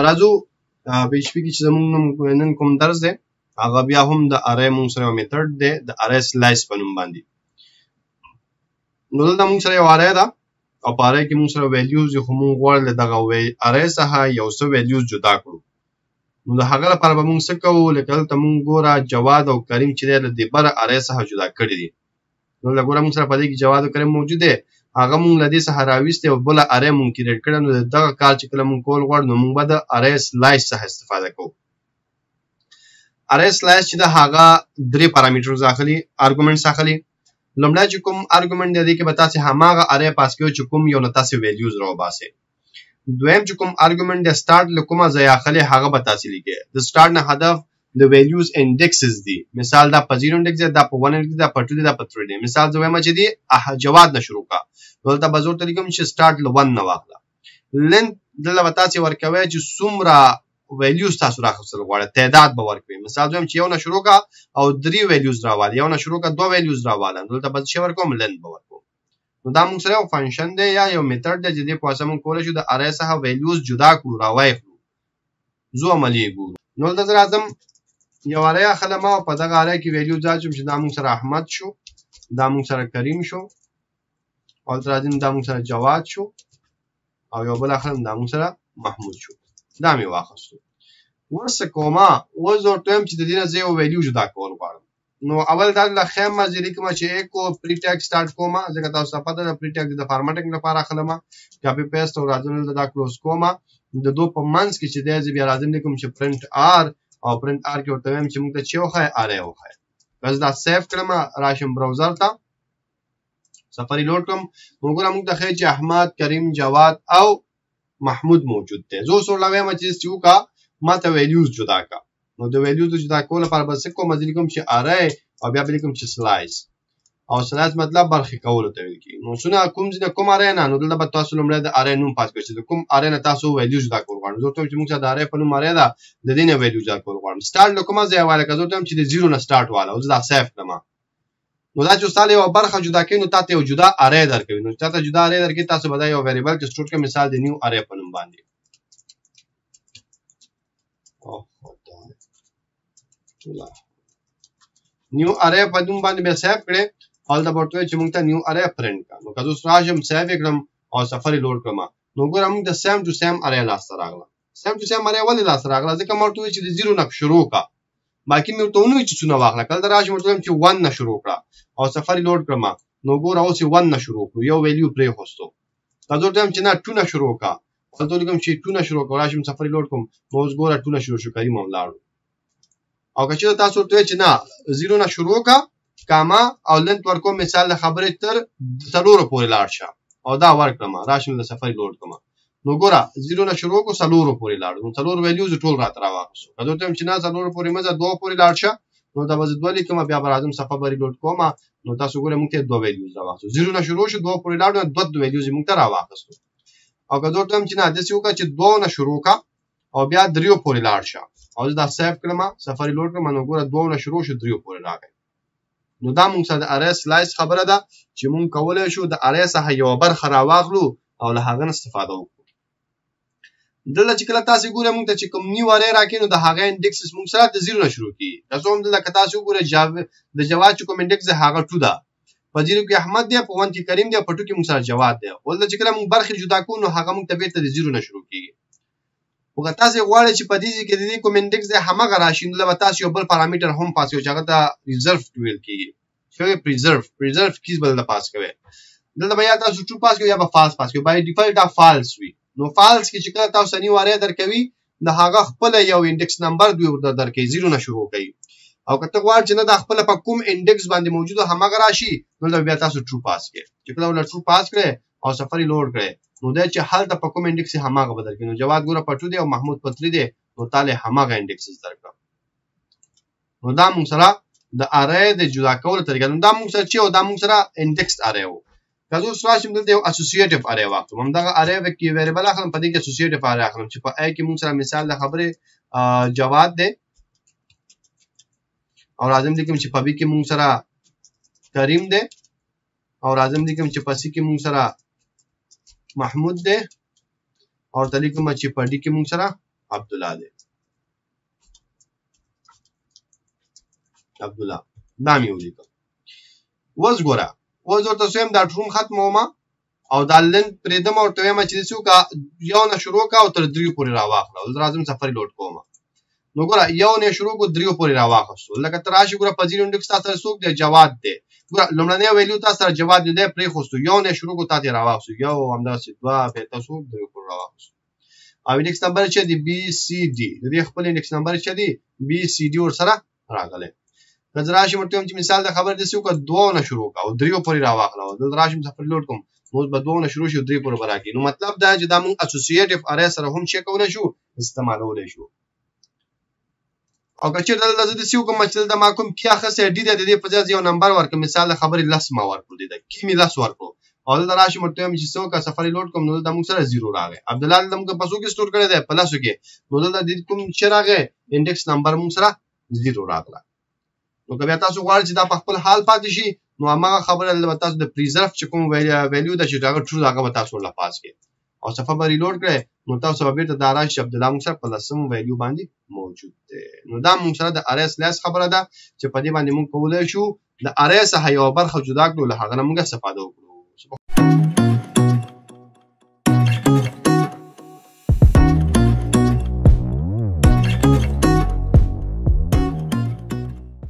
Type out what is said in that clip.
راځو PHP کې چې زموږ نن کوم درس دی هغه بیا هم د ارې مونږ سره یو میتھډ دی د ارې سلایس په نوم باندې. نو دلته مونږ سره یو ارې ده او په ارې کې مونږ سره ویلیوز خو مونږ غواړو دغه ارې څخه یو څه ویلیوز جدا کړو. نو د هغه لپاره به مونږ څه کوو؟ لکه دلته مونږ ګوره جواد او کریم چې دی له دې بره ارې څخه جدا کړي دي. نو لکه ګوره مونږ سره په دې کې جواد او کریم موجود دی، هغه مونږ له دې څخه راویستی او بله ارې مونږ کریټ کړه. نو دغه کار چې کله مونږ کول غواړو نو مونږ به د ارې سلایس څخه استفاده کوو. ارې سلایس چې د هغه درې پارامیټرز اخلي، ارګومنټس اخلي. لومړی چې کوم ارګومنټ دی دې کې به تاسې هماغه ارې پاس کوئ چې کوم یو نه تاسې ویلیوز راوباسئ. دویم چې کوم ارګومنټ دی سټارټ له کومه ځای اخلي هغه به تاسې لیکئ. د سټارټ نه هدف د ویلیوز انډیکسز دي. مثال دا په 0 انډیکس دی، دا په 1 انډیکس دی، دا په 2 دی، دا په 3 دی. مثال زه وایم چې دی جواد نه شروع کا، دلته به زه ورته لیکم چې سټارټ له 1 نه واخله. لینث دلته به تاسې ورکوئ چې څومره ویلیوز تاسو راخیستل غواړئ، تعداد به ورکوئ. مثال زه وایم چې یو نه شروع کا او 3 ویلیوز راواله، یو نه شروع کا 2 ویلیوز راواله، دلته به څه ورکوم؟ لینث به ورکوم. نو دا موږ سره یو فنکشن دی یا یو میتھډ دی چې دې په واسطه موږ کولی شو د ارې څخه ویلیوز جدا کړو، راوایې کړو. زو عملي یې ګورو. نو دلته راځم یو ارې اخلم او په دغه ارې کې ویلیوز اچوم چې دا موږ سره احمد شو، دا موږ سره کریم شو، او دلته راځم دا موږ سره جواد شو، او یو بل اخلم دا موږ سره محمود شو. دا مې واخیستو. اوس څه کومه؟ اوس ورته وایم چې د دې نه زه یو ویلیو جدا کول غواړم. نو اول دا له خیمه زه لیکم چې ایکو پری ټیګ سټارټ کوم، ځکه تاسو ته پته ده پری ټیګ د فارمټینګ لپاره اخلم. کاپی پیسټ او راځم دا کلوز کوم. د دو په منځ کې چې دی زه بیا راځم لیکم چې پرنٹ آر، او پرنٹ آر کې ورته وایم چې موږ ته چې وښایه ارې وښایه. بس دا سیف کړم، راشم براوزر ته سفاري لوډ کړم. وګورم موږ ته ښیي چې احمد، کریم، جواد او محمود موجود دی. زه اوس ورته وایم چې وکړه ما ته ویلیوز جدا کا. نو د ویلیوز جدا کولو لپاره به څه کوم؟ زه لیکم چې ارې او بیا به لیکم چې سلایس. او سلایس مطلب برخې کولو ته ویل کېږي. نو څونه کوم ځای د کوم ارې نه، نو دلته به تاسو لومړی د ارې نوم پاس کړئ چې د کوم ارې نه تاسو ویلیو جدا کول غواړئ. زه ورته وایم چې موږ سره د ارې په نوم ارې ده، د دې نه ویلیو جدا کول غواړم. سټارټ له کومه ځای واله؟ که زه ورته وایم چې د 0 نه سټارټ واله، او زه دا سیف کړم. نو دا چې استاد یو برخه جدا کوي نو تاسو یو جدا ارې درکوي. نو تاسو جدا ارې درکوي، تاسو به دا یو ویریبل کې سټور کړئ، مثال د نیو ارې په نوم باندې. نیو ارې په نوم باندې به سیف کړئ او دا ورته چې موږ ته نیو ارې پرنٹ کا. نو که زه راشم سیف کړم او سفاري لوډ کړم، نو ګورم موږ د سیم ټو سیم ارې لاسته راغله. سیم ټو سیم ارې ولې لاسته راغله؟ ځکه موږ ته چې د 0 نه شروع کا، باقي مې ورته ونوي چې څونه واخله. کله راشم ورته چې 1 نه شروع کړه او سفاري لوډ کړم، نو ګوره اوس 1 نه شروع کړو، یو ویلیو پرې خوستو. که زه ورته چې نه 2 نه شروع کا، دلته لیکم چې 2 نه شروع کړو، راشم سفاري لوډ کوم، نو اوس ګوره 2 نه شروع شو، کریم هم لاړو. او که چېرته تاسو ورته چې نه 0 نه شروع کا، کاما او لینث ورکوم، مثال د خبرې تر 4 پورې لاړ شه، او دا ورکړم، راشم د سفاري لوډ کوم، نو ګوره 0 نه شروع کو 4 پورې لاړ، نو 4 ویلیوز ټول راته راواخیستو. که زه ورته چې نه 4 پورې مه ځه 2 پورې لاړ شه، نو دا به زه 2 لیکم، بیا به راځم سفاري لوډ کوم، نو تاسو ګورئ موږ ته 2 ویلیوز راواخیستو. 0 نه شروع شو 2 پورې لاړ، نو 2 ویلیوز موږ ته راواخیستو. او که زه ورته چې نه داسې وکړه چې 2 نه شروع کا او بیا 3 پورې لاړ شه، او زه دا سیف کړم، سفاري لوډ کړم، نو ګوره 2 نه شروع شو 3 پورې راغی. نو دا موږ سره د ارې سلایس خبره ده چې موږ کولی شو د ارې څخه یوه برخه راواخلو او له هغه نه استفاده وکړو. دلته چې کله تاسو ګورئ موږ ته چې کوم نیو ارې راکړي نو د هغه انډیکسز موږ سره د 0 نه شروع کېږي. که څه هم دلته که تاسو وګورئ د جواد چې کوم انډیکس دی هغه 2 ده، په 0 کې احمد دی، په 1 کې کریم دی، په 2 کې موږ سره جواد دی. ولته چې کله موږ برخې جدا کوو نو هغه موږ ته بېرته د 0 نه شروع کېږي. خو که تاسو غواړئ چې په دې ځای کې د دې کوم انډیکس دی هماغه راشي، نو به تاسو یو بل پارامټر هم پاس کوئ چې هغه ته ریزرف ویل کېږي. پریزرف کیز بل پاس کوي. دلته به یا تاسو ټرو پاس کوئ یا به فالس پاس کوئ. بای ډیفالت دا فالس وي. نو فالس کې چې کله تاسو نیو ارې درکوي د هغه خپل یو انډیکس نمبر دوی ورته درکوي، 0 نه شروع کوي. او که ته غواړئ چې نه د خپل په کوم انډیکس باندې موجوده هماغه راشي، نو بیا تاسو ټرو پاس کوئ. چې کله ول ټرو پاس کړئ او سفاري لوډ کړئ، نو دا چې هلته په کوم انډیکس هماغه بدل کړي. نو جواد ګوره په 2 دی او محمود په 3 دی، نو تاله هماغه انډیکس درکړه. نو دا موږ سره د ارې د جدا کولو طریقه. نو دا موږ سره چې دا موږ سره انډیکس ارې وو. که زه اوس راشم دلته یو اسوسییټیو ارې واخلم، همدغه ارې کې ویریبل اخلم، په دې کې اسوسییټیو ارې اخلم چې په ای کې موږ سره مثال د خبرې جواد دی، او راځم لیکم چې په بي کې موږ سره کریم دی، او راځم لیکم چې په سی کې موږ سره محمود دی، او ورته لیکم چې په ډي کې موږ سره عبدالله دی عبدالله دا مې ولیکم. اوس ګوره اوس ورته سویم دا ټروم ختمومه او دا لند پرېږدم او ورته وایم چې داسې وکړه یو نه شروع کړه او تر 3 پورې راواخله. اوس راځم سفري لوډ کوم. نو ګوره یو نه شروع کړو 3 پورې راواخلو. لکه ته راشي ګوره په ځینو انډکس تا سره څوک دی جواد دی. ګوره لومړنی ویلیو تا سره جواد دی پرېښوستو یو نه شروع کړو تا ته راواخلو یو همداسې 2 بیا تاسو 3 پورې راواخلو. او انډکس نمبر چې دی بي سي ډي د دې خپل انډکس نمبر چې دی بي سي ډي ورسره راغلی. که زه راشم ورته وایم چې مثال د خبرې داسې وکړه 2 نه شروع کړه او 3 پورې راواخله. دلته راشم سفري لوډ کوم نو به 2 نه شروع شي او 3 پورې به راکړي. نو مطلب دا چې دا موږ اسوسییټیو ارې سره هم چک کولی شو استعمالولی شو. او که چېرته دلته زه داسې وکړم چې دلته ما کوم کیا اخیستی ډي دی د دې په ځای یو نمبر ورکړم مثال د خبرې 10 ما ورکړو دی کې مې 10 ورکړو او دلته راشم ورته وایم چې څه وکړه سفري لوډ کوم نو دلته موږ سره 0 راغی. عبدالله دلته موږ په څو کې سټور کړی دی په 10 کې نو دلته د کوم چې راغی انډکس نمبر موږ سره 0 راغله. نو که بیا تاسو غواړئ چې دا په خپل حال پاتې شي نو هماغه خبره به تاسو د پریزرف چې کوم ویلیو ده چې هغه ټرو هغه به تاسو ورله پاس کړئ او صفحه به ریلوډ کړئ نو تاسو به بیرته دا راشي چې عبدالله موږ سره په 10 ویلیو باندې موجود دی. نو دا موږ سره د ارې سلیس خبره ده چې په دې باندې موږ کولی شو د ارې څخه یوه برخه جدا کړو له هغه نه موږ استفاده وکړو.